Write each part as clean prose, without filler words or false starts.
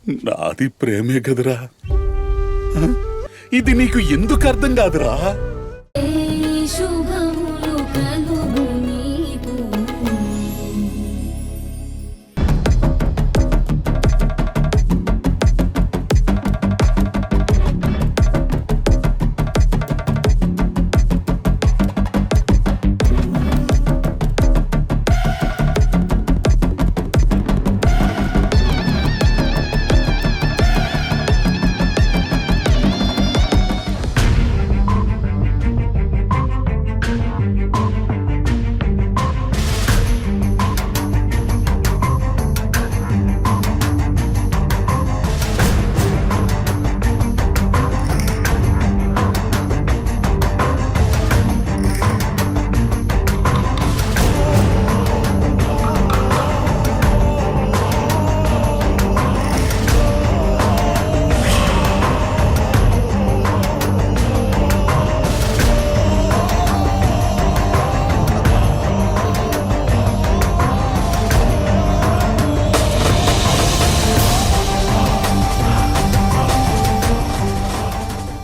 నాది ప్రేమే కదరా. ఇది నీకు ఎందుకు అర్థం కాదురా?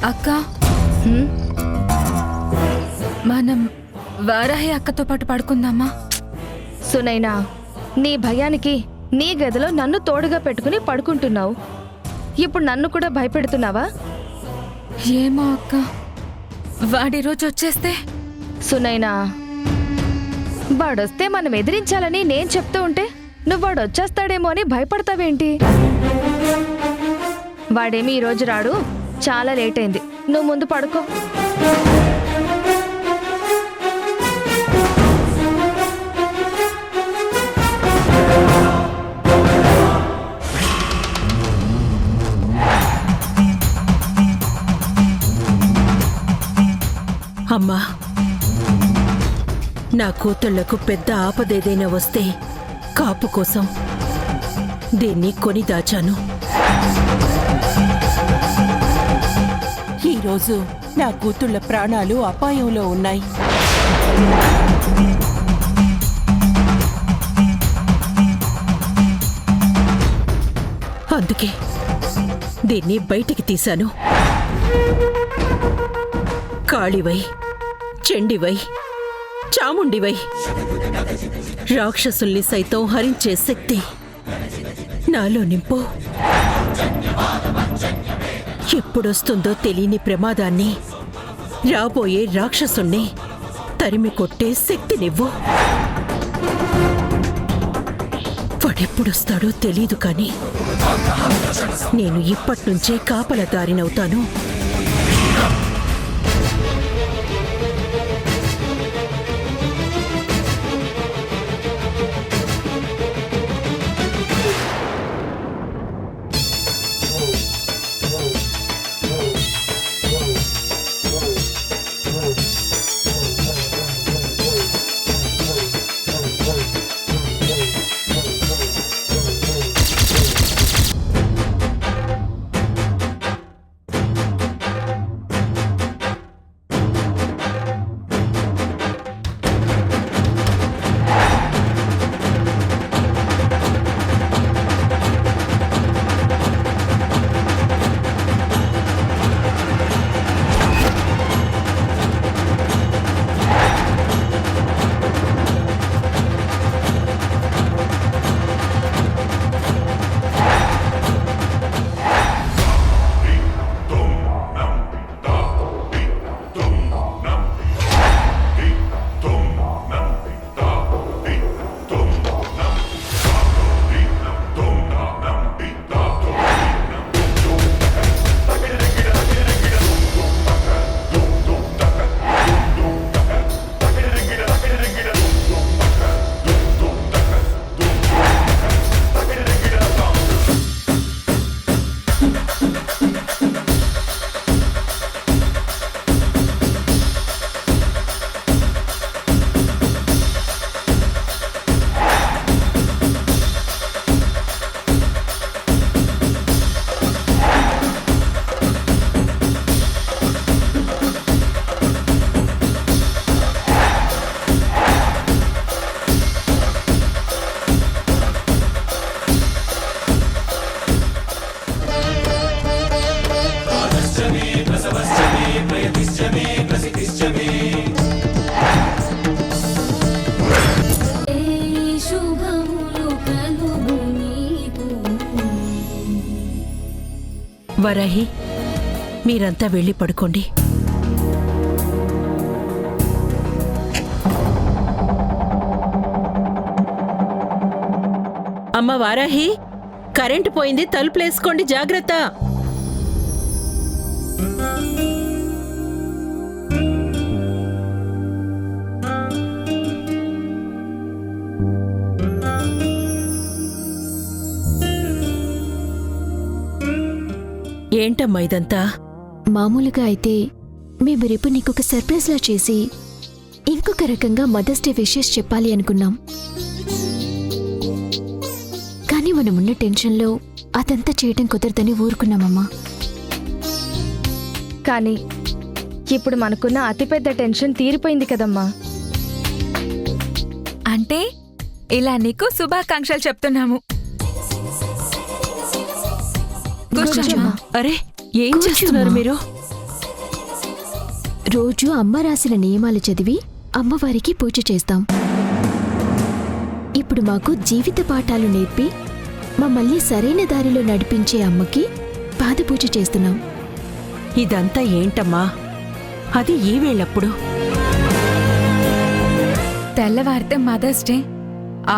అక్క, మనం వారాహి అక్కతో పాటు పడుకుందామా? సునైనా, నీ భయానికి నీ గదిలో నన్ను తోడుగా పెట్టుకుని పడుకుంటున్నావు. ఇప్పుడు నన్ను కూడా భయపెడుతున్నావా? ఏమో అక్క, వాడి రోజు వచ్చేస్తే? సునైనా, వాడొస్తే మనం ఎదిరించాలని నేను చెప్తూ ఉంటే నువ్వు వాడు వచ్చేస్తాడేమో అని భయపడతావేంటి? వాడేమి ఈరోజు రాడు, చాలా లేట్ అయింది. నువ్వు ముందు పడుకో. అమ్మా, నా కూతుళ్లకు పెద్ద ఆపదేదైనా వస్తే కాపు కోసం దీన్ని కొని దాచాను. ఈరోజు నా కూతుళ్ల ప్రాణాలు అపాయంలో ఉన్నాయి. అందుకే దీన్ని బయటికి తీశాను. కాళివై, చెండివై, చాముండివై, రాక్షసుల్ని సైతం హరించే శక్తి నాలో నింపు. ఎప్పుడొస్తుందో తెలియని ప్రమాదాన్ని, రాబోయే రాక్షసుణ్ణి తరిమి కొట్టే శక్తినివ్వు. వాడెప్పుడొస్తాడో తెలీదు, కానీ నేను ఇప్పట్నుంచే కాపలదారినవుతాను. వరాహి, మీరంతా వెళ్ళి పడుకోండి. అమ్మ వారాహి, కరెంటు పోయింది, తలుపులేసుకోండి, జాగ్రత్త. ఏంటమ్మా ఇదంతా? మామూలుగా అయితే మేము రేపు నీకొక సర్ప్రైజ్లా చేసి ఇంకొక రకంగా మదర్స్ డే విషెస్ చెప్పాలి అనుకున్నాం. కానీ మనమున్న టెన్షన్లో అదంతా చేయటం కుదరదని ఊరుకున్నామమ్మా. కానీ ఇప్పుడు మనకున్న అతిపెద్ద టెన్షన్ తీరిపోయింది కదమ్మా. అంటే ఇలా నీకు శుభాకాంక్షలు చెప్తున్నాము. కూర్చోమ్మా. అరే, ఏం చేస్తున్నారు మీరు? రోజు అమ్మ రాసిన నియమాలు చదివి అమ్మవారికి పూజ చేస్తాం. ఇప్పుడు మాకు జీవిత పాఠాలు నేర్పి మమ్మల్ని సరైన దారిలో నడిపించే అమ్మకి పాదపూజ చేస్తున్నాం. ఇదంతా ఏంటమ్మా? అది ఈ వేళప్పుడు. తెల్లవారితే మదర్స్ డే.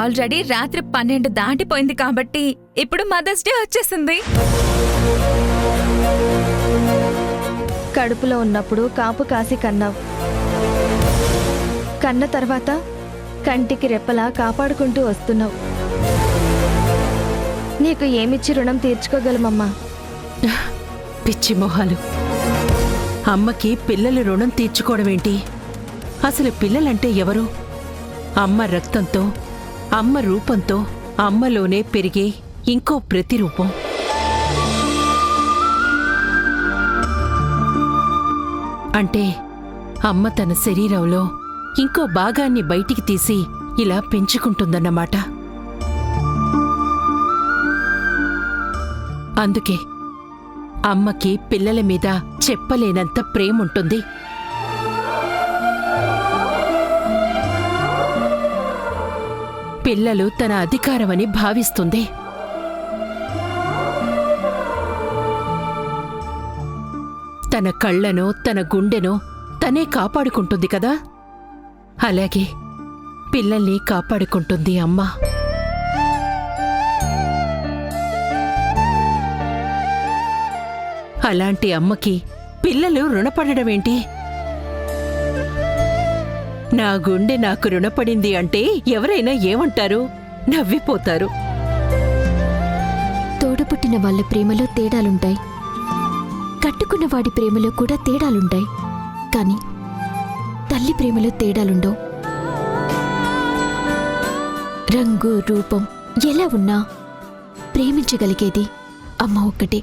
ఆల్రెడీ రాత్రి 12 దాటిపోయింది కాబట్టి ఇప్పుడు మదర్స్ డే వచ్చేసింది. కడుపులో ఉన్నప్పుడు కాపు కాసి కన్నావు. కన్న తర్వాత కంటికి రెప్పలా కాపాడుకుంటూ వస్తున్నావు. నీకు ఏమిచ్చి రుణం తీర్చుకోగలమమ్మా? పిచ్చి మొహాలు. అమ్మకి పిల్లలు రుణం తీర్చుకోవడమేంటి? అసలు పిల్లలంటే ఎవరు? అమ్మ రక్తంతో, అమ్మ రూపంతో, అమ్మలోనే పెరిగే ఇంకో ప్రతిరూపం. అంటే అమ్మ తన శరీరంలో ఇంకో భాగాన్ని బయటికి తీసి ఇలా పెంచుకుంటుందన్నమాట. అందుకే అమ్మకి పిల్లల మీద చెప్పలేనంత ప్రేముంటుంది. పిల్లలు తన అధికారమని భావిస్తుంది. తన కళ్ళనో తన గుండెనో తనే కాపాడుకుంటుంది కదా, అలాగే పిల్లల్ని కాపాడుకుంటుంది అమ్మ. అలాంటి అమ్మకి పిల్లలు రుణపడడమేంటి? నా గుండె నాకు రుణపడింది అంటే ఎవరైనా ఏమంటారు? నవ్విపోతారు. తోడపుట్టిన వాళ్ళ ప్రేమలో తేడాలుంటాయి, కట్టుకున్న వాడి ప్రేమలో కూడా తేడాలుంటాయి. కానీ తల్లి ప్రేమలో తేడాలుండవు. రంగు రూపం ఎలా ఉన్నా ప్రేమించగలిగేది అమ్మ ఒక్కటే.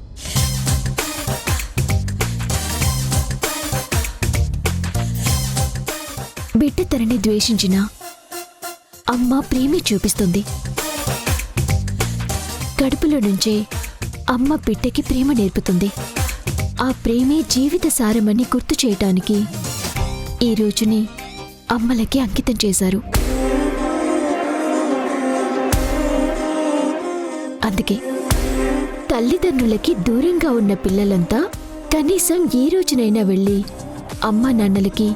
బిడ్డ తనని ద్వేషించినా అమ్మ ప్రేమే చూపిస్తుంది. కడుపులో నుంచే అమ్మ బిడ్డకి ప్రేమ నేర్పుతుంది. ఆ ప్రేమే జీవిత సారమని గుర్తు చేయటానికి ఈ రోజుని అమ్మలకి అంకితం చేశారు. అందుకే తల్లిదండ్రులకి దూరంగా ఉన్న పిల్లలంతా కనీసం ఈ రోజునైనా వెళ్ళి అమ్మా నాన్నలకి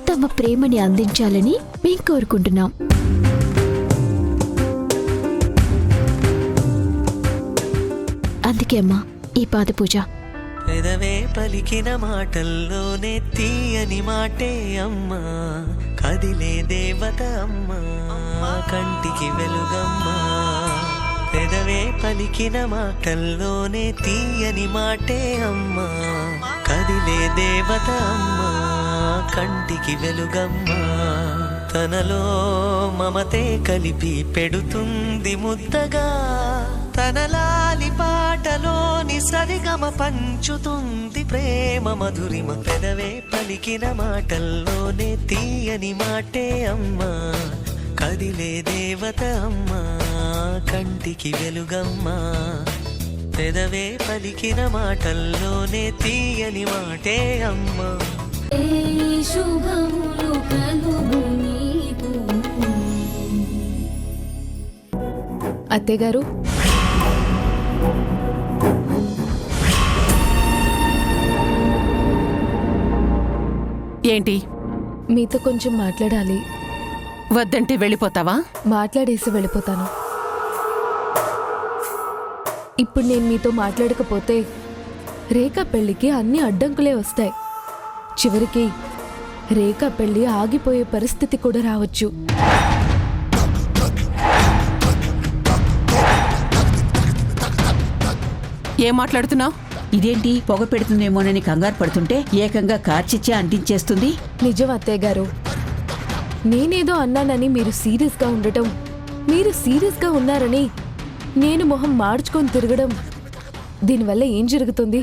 తమ ప్రేమని అందించాలని మేం కోరుకుంటున్నాం. అందుకే అమ్మా ఈ పాదపూజ. పెదవే పలికిన మాటల్లోనే తీయని మాటే అమ్మా, కదిలే దేవత అమ్మా, కంటికి వెలుగమ్మా. పెదవే పలికిన మాటల్లోనే తీయని మాటే అమ్మా, కదిలే దేవత అమ్మా, కంటికి వెలుగమ్మా. తనలో మమతే కలిపి పెడుతుంది ముద్దగా, తన లాలి పాటలోని సరిగమ పంచుతుంది ప్రేమ మధురిమ. పెదవే పలికిన మాటల్లోనే తీయని మాటే అమ్మా, కదిలే దేవత అమ్మా, కంటికి వెలుగమ్మా. పెదవే పలికిన మాటల్లోనే తీయని మాటే అమ్మా. అత్తయ్యగారు, ఏంటి? మీతో కొంచెం మాట్లాడాలి. వద్దంటే వెళ్ళిపోతావా? మాట్లాడేసి వెళ్ళిపోతాను. ఇప్పుడు నేను మీతో మాట్లాడకపోతే రేఖా పెళ్లికి అన్ని అడ్డంకులే వస్తాయి. చివరికి రేఖా పెళ్లి ఆగిపోయే పరిస్థితి కూడా రావచ్చు. ఏం మాట్లాడుతున్నావు? ఇదేంటి పొగ పెడుతుందేమోనని కంగారు పడుతుంటే ఏకంగా కార్చిచ్చే అంటించేస్తుంది. నిజం అత్తయ్య గారు, నేనేదో అన్నానని మీరు సీరియస్గా ఉండటం, మీరు సీరియస్గా ఉన్నారని నేను మొహం మార్చుకొని తిరగడం, దీనివల్ల ఏం జరుగుతుంది?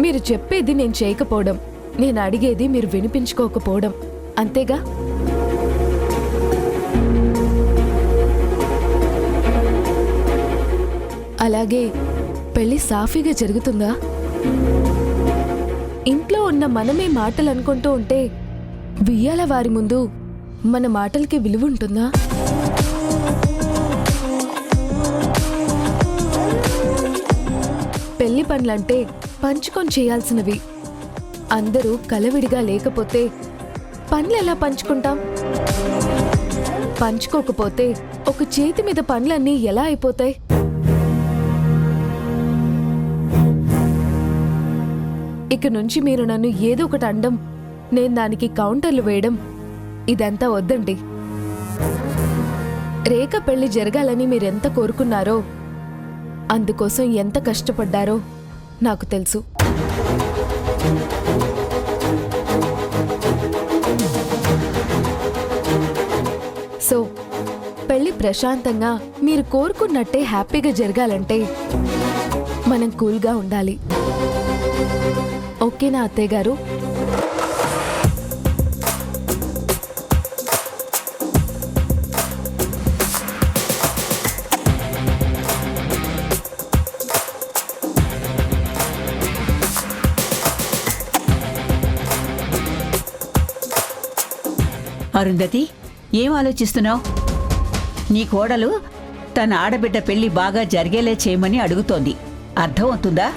మీరు చెప్పేది నేను చేయకపోవడం, నేను అడిగేది మీరు వినిపించుకోకపోవడం, అంతేగా? అలాగే పెళ్లి సాఫీగా జరుగుతుందా? ఇంట్లో ఉన్న మనమే మాటలు అనుకుంటూ ఉంటే బియ్యాల వారి ముందు మన మాటలకి విలువ ఉంటుందా? పెళ్లి పనులంటే పంచుకొని చేయాల్సినవి. అందరూ కలవిడిగా లేకపోతే పనులు ఎలా పంచుకుంటాం? పంచుకోకపోతే ఒక చేతి మీద పనులన్నీ ఎలా అయిపోతాయి? ఇక నుంచి మీరు నన్ను ఏదో ఒకటి అనడం, నేను దానికి కౌంటర్లు వేయడం, ఇదంతా వద్దండి. రేఖ పెళ్లి జరగాలని మీరెంత కోరుకున్నారో, అందుకోసం ఎంత కష్టపడ్డారో నాకు తెలుసు. సో పెళ్లి ప్రశాంతంగా మీరు కోరుకున్నట్టే హ్యాపీగా జరగాలంటే మనం కూల్గా ఉండాలి. ఓకేనా అత్తయ్య గారు? అరుంధతి, ఏం ఆలోచిస్తున్నావు? నీ కోడలు తన ఆడబిడ్డ పెళ్లి బాగా జరిగేలా చేయమని అడుగుతోంది. అర్థం అవుతుందా?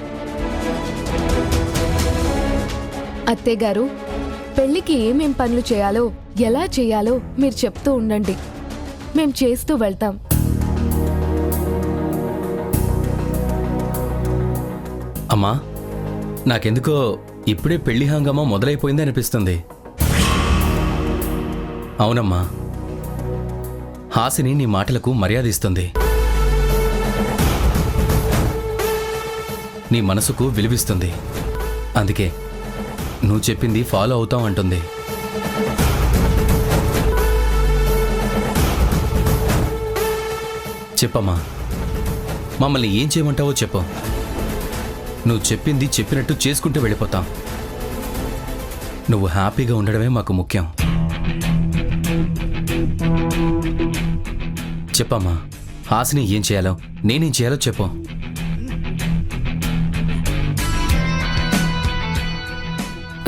అత్తయ్య గారు, పెళ్లికి ఏమేం పనులు చేయాలో, ఎలా చేయాలో మీరు చెప్తూ ఉండండి, మేం చేస్తూ వెళ్తాం. అమ్మా, నాకెందుకో ఇప్పుడే పెళ్లి హంగామా మొదలైపోయింది అనిపిస్తుంది. అవునమ్మా, హాసిని నీ మాటలకు మర్యాద ఇస్తుంది, నీ మనసుకు విలువిస్తుంది. అందుకే నువ్వు చెప్పింది ఫాలో అవుతాం అంటుంది. చెప్పమ్మా, మమ్మల్ని ఏం చేయమంటావో చెప్పు. నువ్వు చెప్పింది చెప్పినట్టు చేసుకుంటూ వెళ్ళిపోతాం. నువ్వు హ్యాపీగా ఉండడమే మాకు ముఖ్యం. చెప్పమ్మా, హాసిని ఏం చేయాలో, నేనేం చేయాలో చెప్పు.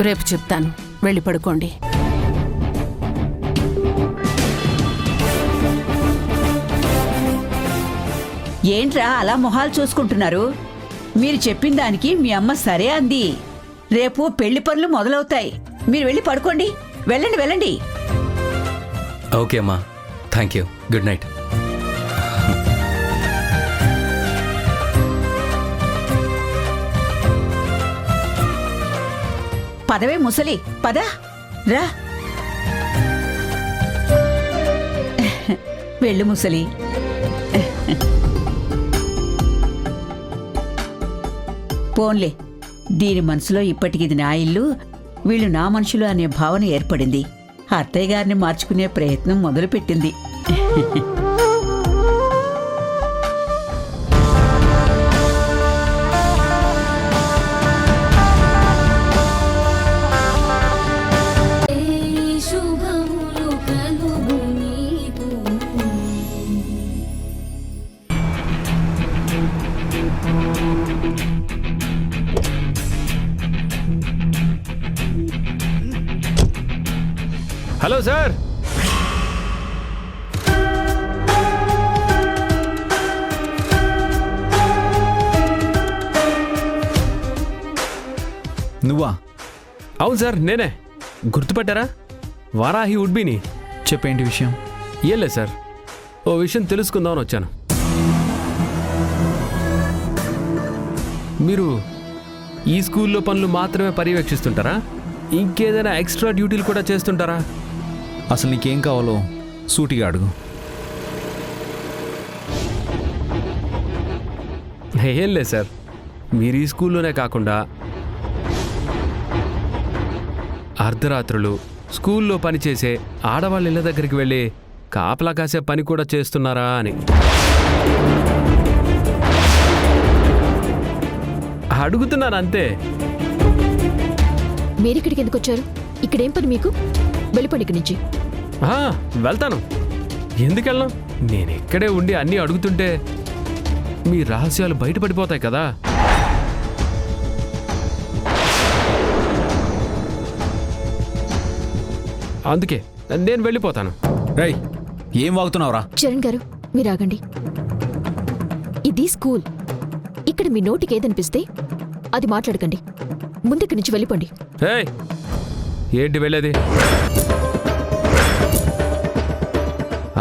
రేపు చెప్తాను, వెళ్ళి పడుకోండి. ఏంట్రా అలా మొహాలు చూసుకుంటున్నారు? మీరు చెప్పిన దానికి మీ అమ్మ సరే అంది. రేపు పెళ్లి పనులు మొదలవుతాయి. మీరు వెళ్ళి పడుకోండి. వెళ్ళండి వెళ్ళండి. ఓకే అమ్మా, థ్యాంక్ యూ. Good night. పదవే ముసలి, పద రా. వెళ్ళు ముసలి. పోన్లే, దీని మనసులో ఇప్పటికిది నా ఇల్లు, వీళ్ళు నా మనుషులు అనే భావన ఏర్పడింది. అత్తయ్య గారిని మార్చుకునే ప్రయత్నం మొదలుపెట్టింది. Hello sir. నువ్వా? అవును సార్, నేనే. గుర్తుపట్టారా? వారాహి ఉడ్బీని. చెప్పేంటి విషయం? ఏం లేదు సార్, ఓ విషయం తెలుసుకుందామని వచ్చాను. మీరు ఈ స్కూల్లో పనులు మాత్రమే పర్యవేక్షిస్తుంటారా? ఇంకేదైనా ఎక్స్ట్రా డ్యూటీలు కూడా చేస్తుంటారా? అసలు నీకేం కావాలో సూటిగా అడుగు. ఏం లేదు సార్, మీరు ఈ స్కూల్లోనే కాకుండా అర్ధరాత్రులు స్కూల్లో పనిచేసే ఆడవాళ్ళ ఇళ్ళ దగ్గరికి వెళ్ళి కాపలా కాసే పని కూడా చేస్తున్నారా అని అడుగుతున్నాను అంతే. మీరిక్కడికి ఎందుకు వచ్చారు? ఇక్కడేం పని మీకు? వెళ్ళిపోండి ఇక్కడి నుంచి. వెళ్తాను. ఎందుకెళ్ళను? నేను ఇక్కడే ఉండి అన్నీ అడుగుతుంటే మీ రహస్యాలు బయటపడిపోతాయి కదా. అందుకే నేను వెళ్ళిపోతాను. రేయ్, ఏం వాగుతున్నావురా? చరణ్ గారు, మీరు ఆగండి. ఇది స్కూల్. ఇక్కడ మీ నోటికి ఏదనిపిస్తే అది మాట్లాడకండి. ముందుకి నుంచి వెళ్ళిపోండి. ఏయ్, ఏంటి వెళ్ళేది?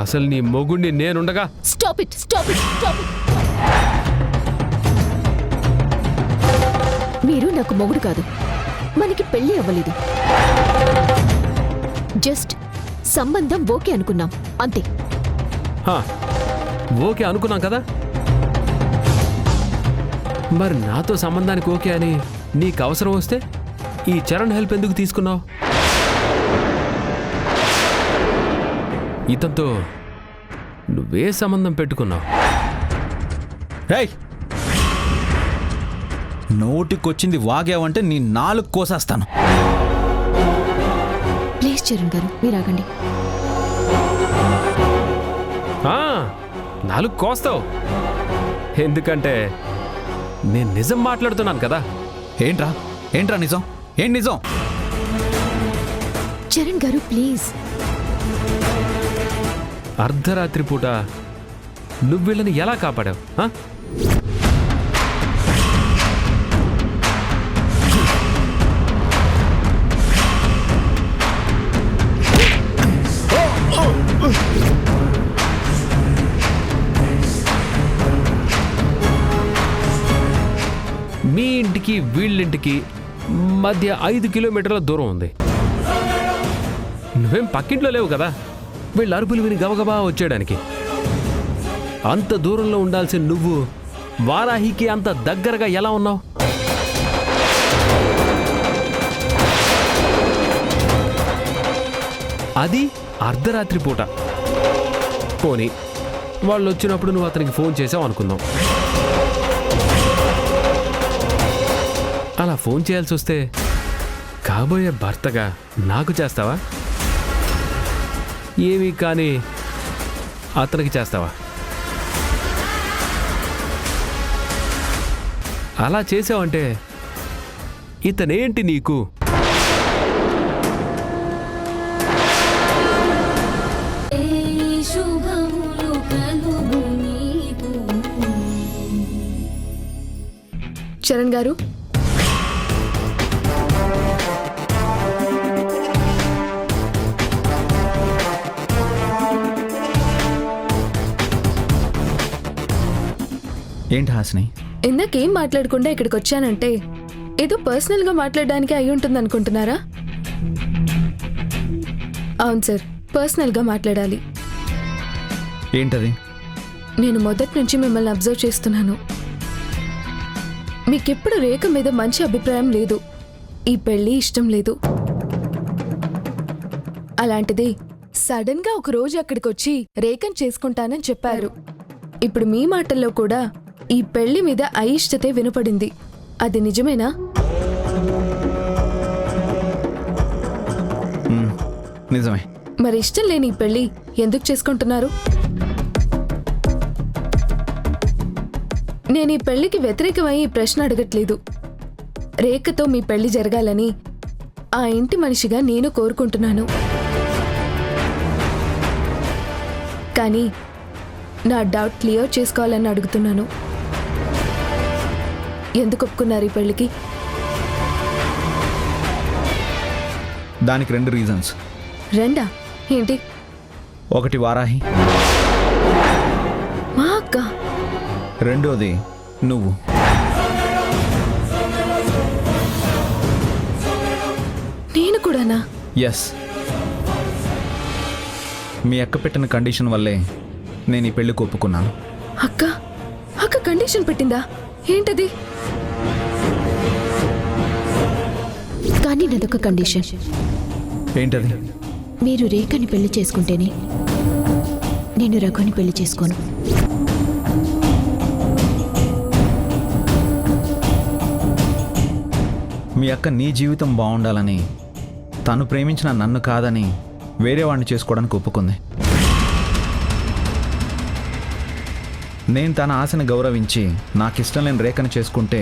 అసలు నీ మొగుణ్ణి నేనుండగా. Stop it, stop it, stop it. మీరు నాకు మొగుడు కాదు. మనకి పెళ్లి అవ్వలేదు. జస్ట్ సంబంధం ఓకే అనుకున్నాం అంతే. ఓకే అనుకున్నాం కదా. మరి నాతో సంబంధానికి ఓకే అని నీకు అవసరం వస్తే ఈ చరణ్ హెల్ప్ ఎందుకు తీసుకున్నావు? ఇతనితో నువ్వే సంబంధం పెట్టుకున్నావు. రేయ్, నోటికొచ్చింది వాగావంటే నీ నాలుగు కోసేస్తాను. ప్లీజ్ చరణ్ గారు, మీరు ఆగండి. నాలుగు కోస్తావు. ఎందుకంటే నేను నిజం మాట్లాడుతున్నాను కదా. ఏంట్రా ఏంట్రా నిజం? ఏం నిజం? చరణ్ గారు ప్లీజ్. అర్ధరాత్రి పూట నువ్వు వీళ్ళని ఎలా కాపాడావు? మీ ఇంటికి వీళ్ళింటికి మధ్య 5 కిలోమీటర్ల దూరం ఉంది. నువ్వేం పక్కింట్లో లేవు కదా వీళ్ళ అరుపులు విని గబగబా వచ్చేయడానికి. అంత దూరంలో ఉండాల్సిన నువ్వు వారాహికి అంత దగ్గరగా ఎలా ఉన్నావు? అది అర్ధరాత్రి పూట. పోనీ వాళ్ళు వచ్చినప్పుడు నువ్వు అతనికి ఫోన్ చేసావు అనుకుందాం. అలా ఫోన్ చేయాల్సి వస్తే కాబోయే భర్తగా నాకు చేస్తావా? ఏమీ కానీ అతనికి చేస్తావా? అలా చేసావంటే ఇతనేంటి నీకు? చరణ్ గారు, ఏంటి హాసిని? ఇందాకేం మాట్లాడకుండా ఇక్కడికి వచ్చానంటే ఏదో పర్సనల్గా మాట్లాడడానికి అయి ఉంటుంది అనుకుంటున్నారా? అవును సార్, పర్సనల్గా మాట్లాడాలి. ఏంటది? నేను మొదటి నుంచి మిమ్మల్ని అబ్జర్వ్ చేస్తున్నాను. మీకెప్పుడు రేఖ మీద మంచి అభిప్రాయం లేదు. ఈ పెళ్లి ఇష్టం లేదు. అలాంటిది సడన్ గా ఒక రోజు అక్కడికి వచ్చి రేఖను చేసుకుంటానని చెప్పారు. ఇప్పుడు మీ మాటల్లో కూడా ఈ పెళ్లి మీద అయిష్టతే వినపడింది. అది నిజమేనా? నిజమే. మరి ఇష్టం లేని ఈ పెళ్లి ఎందుకు చేసుకుంటున్నారు? నేను ఈ పెళ్లికి వ్యతిరేకమై ఈ ప్రశ్న అడగట్లేదు. రేఖతో మీ పెళ్లి జరగాలని ఆ ఇంటి మనిషిగా నేను కోరుకుంటున్నాను. కానీ నా డౌట్ క్లియర్ చేసుకోవాలని అడుగుతున్నాను. ఎందుకు ఒప్పుకున్నారు ఈ పెళ్ళికి? దానికి 2 రీజన్స్. రెండా? ఏంటి? ఒకటి వారాహి, మా అక్క. రెండోది నువ్వు. నేను కూడానా? ఎస్. మీ అక్క పెట్టిన కండిషన్ వల్లే నేను ఈ పెళ్లికి ఒప్పుకున్నాను. అక్క అక్క కండిషన్ పెట్టిందా? ఏంటది? కానీ నాదొక కండిషన్. ఏంటది? మీరు రేఖని పెళ్లి చేసుకుంటేనే నేను రఘుని పెళ్లి చేసుకోను. మీ అక్క నీ జీవితం బాగుండాలని, తను ప్రేమించిన నన్ను కాదని వేరే వాడిని చేసుకోవడానికి ఒప్పుకుంది. నేను తన ఆశని గౌరవించి నాకిష్టం లేని రేఖను చేసుకుంటే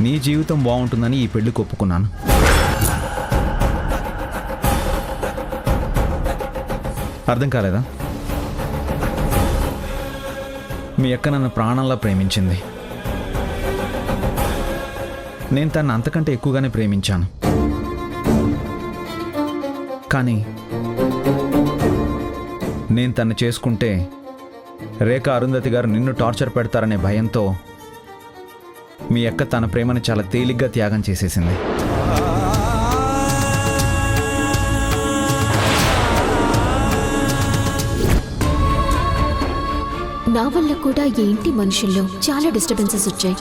నీ జీవితం బాగుంటుందని ఈ పెళ్లికి ఒప్పుకున్నాను. అర్థం కాలేదా? మీ అక్క నన్ను ప్రాణంలా ప్రేమించింది. నేను తను అంతకంటే ఎక్కువగానే ప్రేమించాను. కానీ నేను తను చేసుకుంటే రేఖ, అరుంధతి గారు నిన్ను టార్చర్ పెడతారనే భయంతో మీ అక్క తన ప్రేమని చాలా తేలిగ్గా త్యాగం చేసేసింది. నా వల్ల కూడా ఈ ఇంటి మనుషుల్లో చాలా డిస్టర్బెన్సెస్ వచ్చాయి.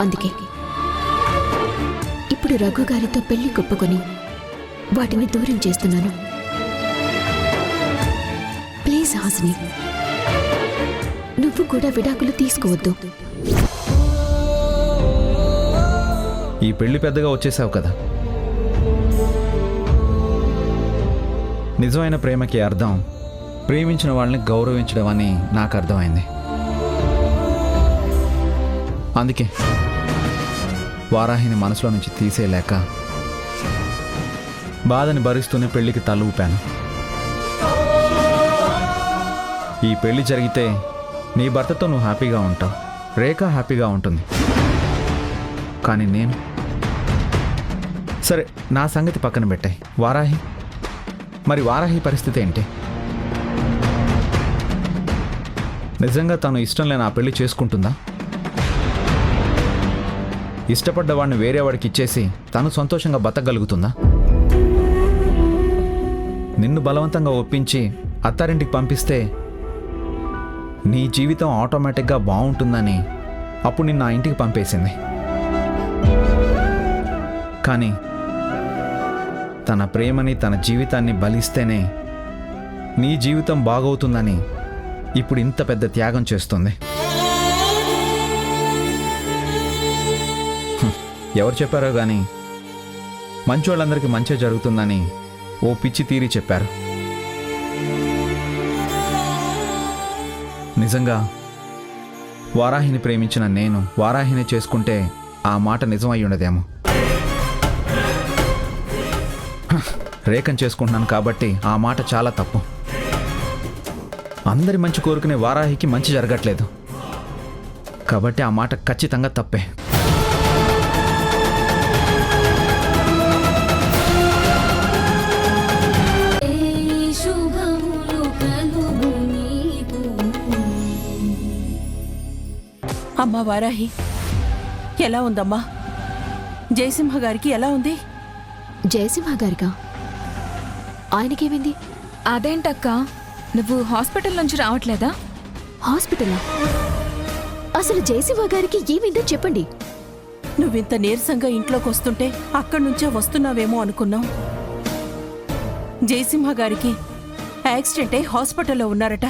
అందుకే ఇప్పుడు రఘు గారితో పెళ్లి కొప్పుకొని వాటిని దూరం చేస్తున్నాను. ప్లీజ్ హాసిని, నువ్వు కూడా విడాకులు తీసుకోవద్దు. ఈ పెళ్లి పెద్దగా వచ్చేసావు కదా. నిజమైన ప్రేమకి అర్థం ప్రేమించిన వాళ్ళని గౌరవించడం అని నాకు అర్థమైంది. అందుకే వారాహిని మనసులో నుంచి తీసేయలేక బాధని భరిస్తూనే పెళ్లికి తల ఊపాను. ఈ పెళ్లి జరిగితే నీ భర్తతో నువ్వు హ్యాపీగా ఉంటావు, రేఖ హ్యాపీగా ఉంటుంది. కానీ నేను సరే, నా సంగతి పక్కన పెట్టాయి. వారాహి, మరి వారాహి పరిస్థితి ఏంటి? నిజంగా తను ఇష్టం లేని ఆ పెళ్లి చేసుకుంటుందా? ఇష్టపడ్డ వాడిని వేరే వాడికి ఇచ్చేసి తను సంతోషంగా బతకగలుగుతుందా? నిన్ను బలవంతంగా ఒప్పించి అత్తారింటికి పంపిస్తే నీ జీవితం ఆటోమేటిక్గా బాగుంటుందని అప్పుడు నిన్ను ఆ ఇంటికి పంపేసింది. కానీ తన ప్రేమని, తన జీవితాన్ని బలిస్తేనే నీ జీవితం బాగవుతుందని ఇప్పుడు ఇంత పెద్ద త్యాగం చేస్తుంది. ఎవరు చెప్పారో కానీ మంచోళ్ళందరికీ మంచి జరుగుతుందని ఓ పిచ్చి తీరి చెప్పారు. నిజంగా వారాహిని ప్రేమించిన నేను వారాహిని చేసుకుంటే ఆ మాట నిజం అయి ఉండదేమో. రేఖను చేసుకుంటున్నాను కాబట్టి ఆ మాట చాలా తప్పు. అందరి మంచి కోరుకునే వారాహికి మంచి జరగట్లేదు కాబట్టి ఆ మాట ఖచ్చితంగా తప్పే. అమ్మా వారాహి, ఎలా ఉందమ్మా? జయసింహ గారికి ఎలా ఉంది? జయసింహ గారిగా? ఆయనకేమైంది? అదేంటక్క, నువ్వు హాస్పిటల్ నుంచి రావట్లేదా? హాస్పిటలా? అసలు జయసింహ గారికి ఏమైందో చెప్పండి. నువ్వింత నీరసంగా ఇంట్లోకి వస్తుంటే అక్కడి నుంచే వస్తున్నావేమో అనుకున్నాం. జయసింహ గారికి యాక్సిడెంట్ అయి హాస్పిటల్లో ఉన్నారట.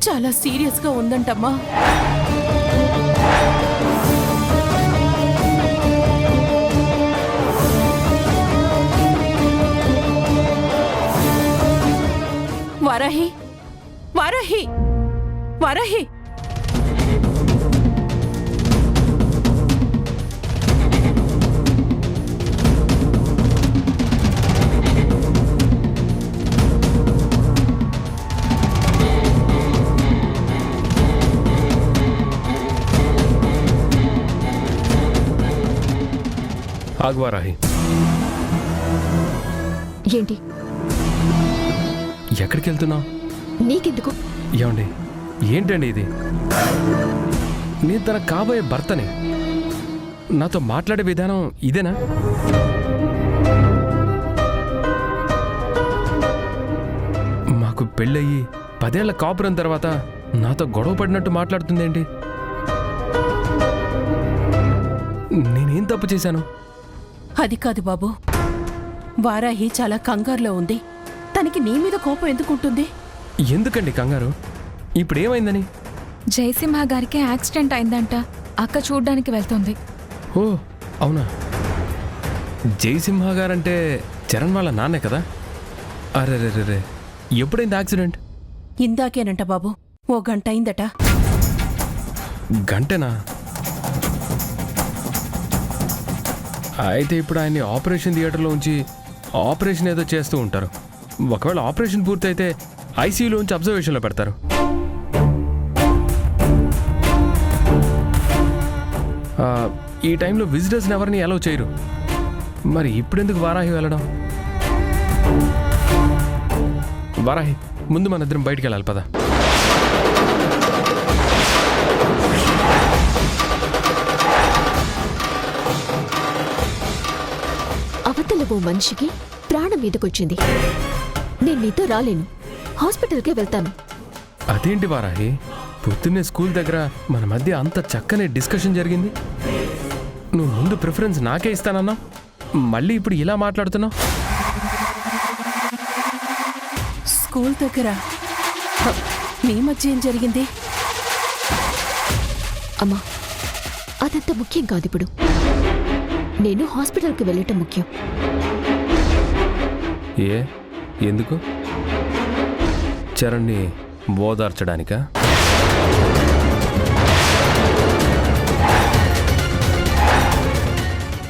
చాలా సీరియస్గా ఉందంటమ్మా. వారాహి, వారాహి, వారాహి! ఆగువారాహి. ఏంటి? ఎక్కడికి వెళ్తున్నావు? నీకెందుకు? ఏమండి, ఏంటండి ఇది? నేను తన కాబోయే భర్తని. నాతో మాట్లాడే విధానం ఇదేనా? మాకు పెళ్ళయి 10 ఏళ్ల కాపురం తర్వాత నాతో గొడవ పడినట్టు మాట్లాడుతుందేంటి? నేనేం తప్పు చేశాను? అది కాదు బాబు, వారాహి చాలా కంగారులో ఉంది. తనకి నీ మీద కోపం ఎందుకుంటుంది? ఎందుకండి కంగారు? ఇప్పుడేమైందని? జయసింహ గారికి యాక్సిడెంట్ అయిందంట. అక్క చూడ్డానికి వెళ్తుంది. ఓ అవునా? జయసింహ గారంటే చరణ్ వాళ్ళ నాన్నే కదా? అరే, ఎప్పుడైంది యాక్సిడెంట్? ఇందాకేనంట బాబు, ఓ గంట అయిందట. గంటనా? అయితే ఇప్పుడు ఆయన్ని ఆపరేషన్ థియేటర్లో ఉంచి ఆపరేషన్ ఏదో చేస్తూ ఉంటారు. ఒకవేళ ఆపరేషన్ పూర్తయితే ఐసీయూలో ఉంచి అబ్జర్వేషన్లో పెడతారు. ఈ టైంలో విజిటర్స్ని ఎవరిని అలౌ చేయరు. మరి ఇప్పుడెందుకు వారాహి వెళ్ళడం? వారాహి, ముందు మన ఇద్దరం బయటికి వెళ్ళాలి పద. అవతల ఓ మనిషికి ప్రాణం మీదకొచ్చింది. నేను నీతో రాలేను, హాస్పిటల్కే వెళ్తాను. అదేంటి వారాహి, పొద్దున్నే స్కూల్ దగ్గర మన మధ్య అంత చక్కని డిస్కషన్ జరిగింది. నువ్వు ముందు ప్రిఫరెన్స్ నాకే ఇస్తానన్నా, మళ్ళీ ఇప్పుడు ఇలా మాట్లాడుతున్నావు? స్కూల్ దగ్గర మీ మధ్య ఏం జరిగింది? అమ్మా, అదంత ముఖ్యం కాదు. ఇప్పుడు నేను హాస్పిటల్కి వెళ్ళటం ముఖ్యం. ఎందుకు? చరణ్ని ఓదార్చడానికా?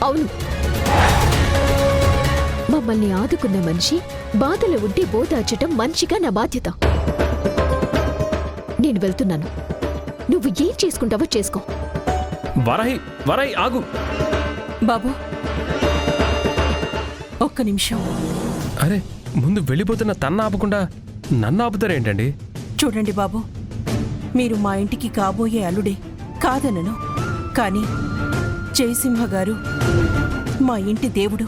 అవును, మమ్మల్ని ఆదుకున్న మనిషి బాధలో ఉంటే ఓదార్చటం మనిషిగా నా బాధ్యత. నేను వెళ్తున్నాను, నువ్వు ఏం చేసుకుంటావో చేసుకో. వరాయి ఆగు. బాబు ఒక్క నిమిషం. అరే, ముందు వెళ్ళిపోతున్న తన్న ఆపకుండా నన్ను ఆపుతారేంటండి? చూడండి బాబు, మీరు మా ఇంటికి కాబోయే అల్లుడే కాదనను, కానీ జయసింహ గారు మా ఇంటి దేవుడు.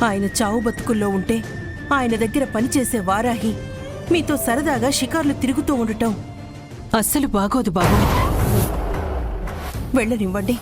ఆయన చావు బతుకుల్లో ఉంటే ఆయన దగ్గర పనిచేసే వారాహి మీతో సరదాగా షికార్లు తిరుగుతూ ఉండటం అస్సలు బాగోదు బాబు. వెళ్ళనివ్వండి.